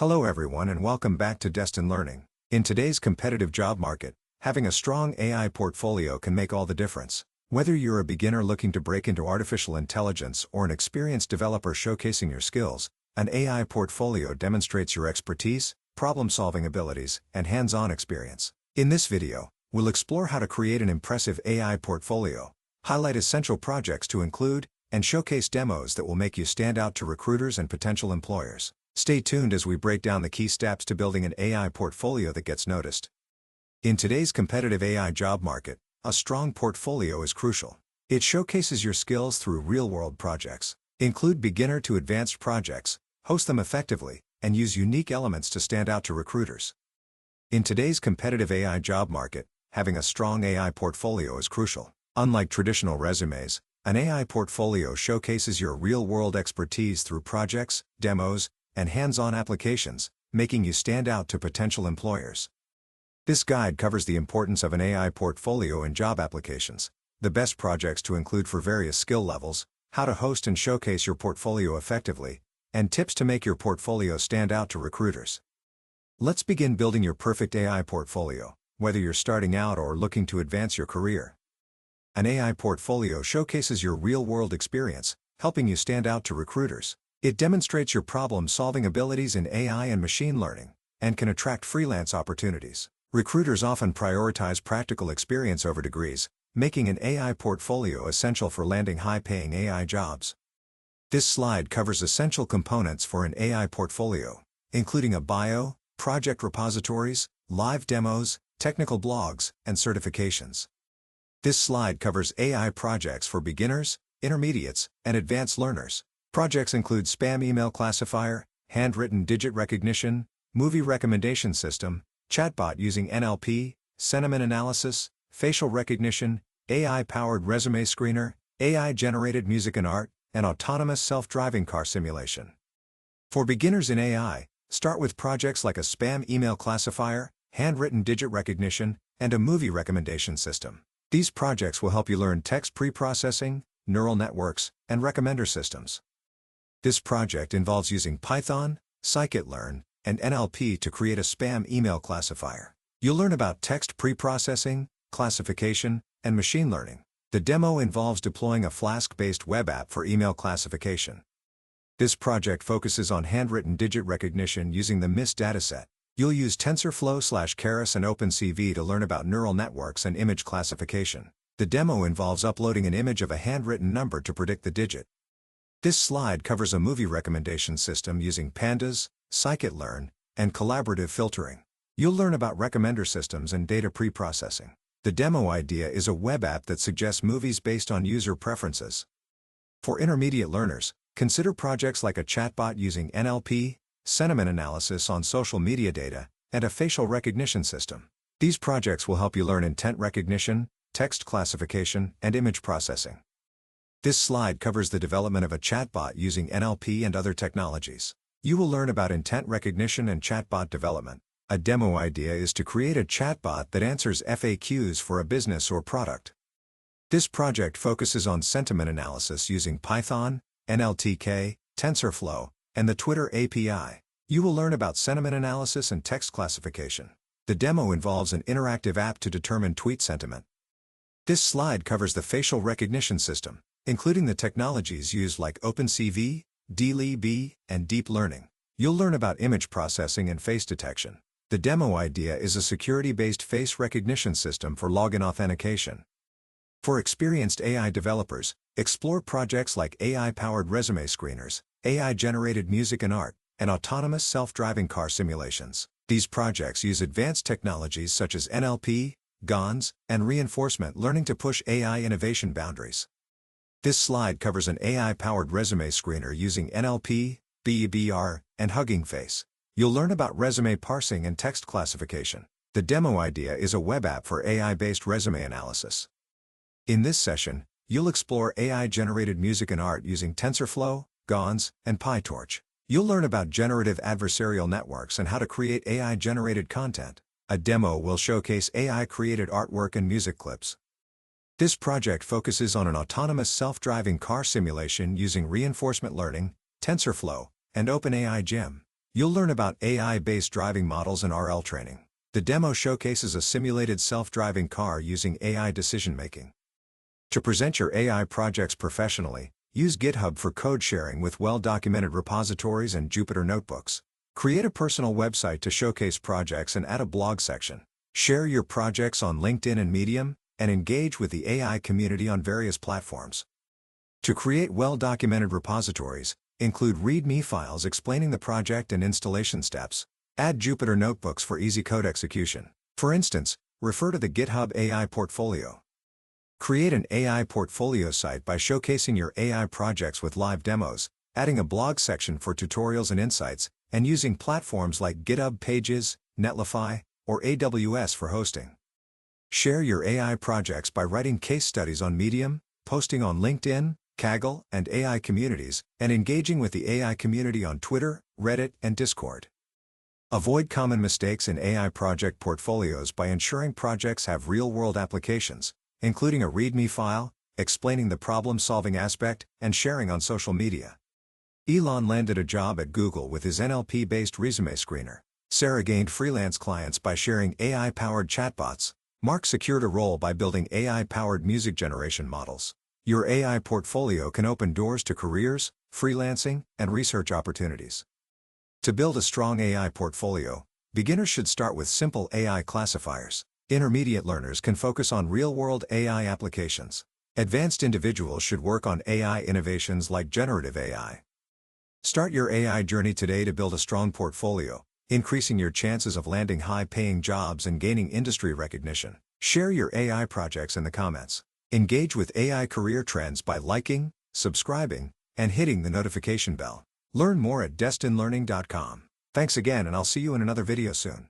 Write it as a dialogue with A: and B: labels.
A: Hello everyone and welcome back to Destin Learning. In today's competitive job market, having a strong AI portfolio can make all the difference. Whether you're a beginner looking to break into artificial intelligence or an experienced developer showcasing your skills, an AI portfolio demonstrates your expertise, problem-solving abilities, and hands-on experience. In this video, we'll explore how to create an impressive AI portfolio, highlight essential projects to include, and showcase demos that will make you stand out to recruiters and potential employers. Stay tuned as we break down the key steps to building an AI portfolio that gets noticed. In today's competitive AI job market, a strong portfolio is crucial. It showcases your skills through real-world projects. Include beginner to advanced projects, host them effectively, and use unique elements to stand out to recruiters. In today's competitive AI job market, having a strong AI portfolio is crucial. Unlike traditional resumes, an AI portfolio showcases your real-world expertise through projects, demos, and hands-on applications, making you stand out to potential employers. This guide covers the importance of an AI portfolio in job applications, the best projects to include for various skill levels, how to host and showcase your portfolio effectively, and tips to make your portfolio stand out to recruiters. Let's begin building your perfect AI portfolio, whether you're starting out or looking to advance your career. An AI portfolio showcases your real-world experience, helping you stand out to recruiters. It demonstrates your problem-solving abilities in AI and machine learning, and can attract freelance opportunities. Recruiters often prioritize practical experience over degrees, making an AI portfolio essential for landing high-paying AI jobs. This slide covers essential components for an AI portfolio, including a bio, project repositories, live demos, technical blogs, and certifications. This slide covers AI projects for beginners, intermediates, and advanced learners. Projects include spam email classifier, handwritten digit recognition, movie recommendation system, chatbot using NLP, sentiment analysis, facial recognition, AI-powered resume screener, AI-generated music and art, and autonomous self-driving car simulation. For beginners in AI, start with projects like a spam email classifier, handwritten digit recognition, and a movie recommendation system. These projects will help you learn text pre-processing, neural networks, and recommender systems. This project involves using Python, scikit-learn, and NLP to create a spam email classifier. You'll learn about text pre-processing, classification, and machine learning. The demo involves deploying a Flask-based web app for email classification. This project focuses on handwritten digit recognition using the MIST dataset. You'll use TensorFlow/Keras and OpenCV to learn about neural networks and image classification. The demo involves uploading an image of a handwritten number to predict the digit. This slide covers a movie recommendation system using Pandas, scikit-learn, and collaborative filtering. You'll learn about recommender systems and data pre-processing. The demo idea is a web app that suggests movies based on user preferences. For intermediate learners, consider projects like a chatbot using NLP, sentiment analysis on social media data, and a facial recognition system. These projects will help you learn intent recognition, text classification, and image processing. This slide covers the development of a chatbot using NLP and other technologies. You will learn about intent recognition and chatbot development. A demo idea is to create a chatbot that answers FAQs for a business or product. This project focuses on sentiment analysis using Python, NLTK, TensorFlow, and the Twitter API. You will learn about sentiment analysis and text classification. The demo involves an interactive app to determine tweet sentiment. This slide covers the facial recognition system, including the technologies used like OpenCV, DLiB, and deep learning. You'll learn about image processing and face detection. The demo idea is a security-based face recognition system for login authentication. For experienced AI developers, explore projects like AI-powered resume screeners, AI-generated music and art, and autonomous self-driving car simulations. These projects use advanced technologies such as NLP, GANs, and reinforcement learning to push AI innovation boundaries. This slide covers an AI-powered resume screener using NLP, BEBR, and Hugging Face. You'll learn about resume parsing and text classification. The demo idea is a web app for AI-based resume analysis. In this session, you'll explore AI-generated music and art using TensorFlow, GANs, and PyTorch. You'll learn about generative adversarial networks and how to create AI-generated content. A demo will showcase AI-created artwork and music clips. This project focuses on an autonomous self-driving car simulation using reinforcement learning, TensorFlow, and OpenAI Gym. You'll learn about AI-based driving models and RL training. The demo showcases a simulated self-driving car using AI decision-making. To present your AI projects professionally, use GitHub for code sharing with well-documented repositories and Jupyter Notebooks. Create a personal website to showcase projects and add a blog section. Share your projects on LinkedIn and Medium, and engage with the AI community on various platforms. To create well-documented repositories, include README files explaining the project and installation steps. Add Jupyter Notebooks for easy code execution. For instance, refer to the GitHub AI portfolio. Create an AI portfolio site by showcasing your AI projects with live demos, adding a blog section for tutorials and insights, and using platforms like GitHub Pages, Netlify, or AWS for hosting. Share your AI projects by writing case studies on Medium, posting on LinkedIn, Kaggle, and AI communities, and engaging with the AI community on Twitter, Reddit, and Discord. Avoid common mistakes in AI project portfolios by ensuring projects have real-world applications, including a README file, explaining the problem-solving aspect, and sharing on social media. Elon landed a job at Google with his NLP-based resume screener. Sarah gained freelance clients by sharing AI-powered chatbots. Mark secured a role by building AI-powered music generation models. Your AI portfolio can open doors to careers, freelancing, and research opportunities. To build a strong AI portfolio, beginners should start with simple AI classifiers. Intermediate learners can focus on real-world AI applications. Advanced individuals should work on AI innovations like generative AI. Start your AI journey today to build a strong portfolio, increasing your chances of landing high-paying jobs and gaining industry recognition. Share your AI projects in the comments. Engage with AI career trends by liking, subscribing, and hitting the notification bell. Learn more at destinlearning.com. Thanks again, and I'll see you in another video soon.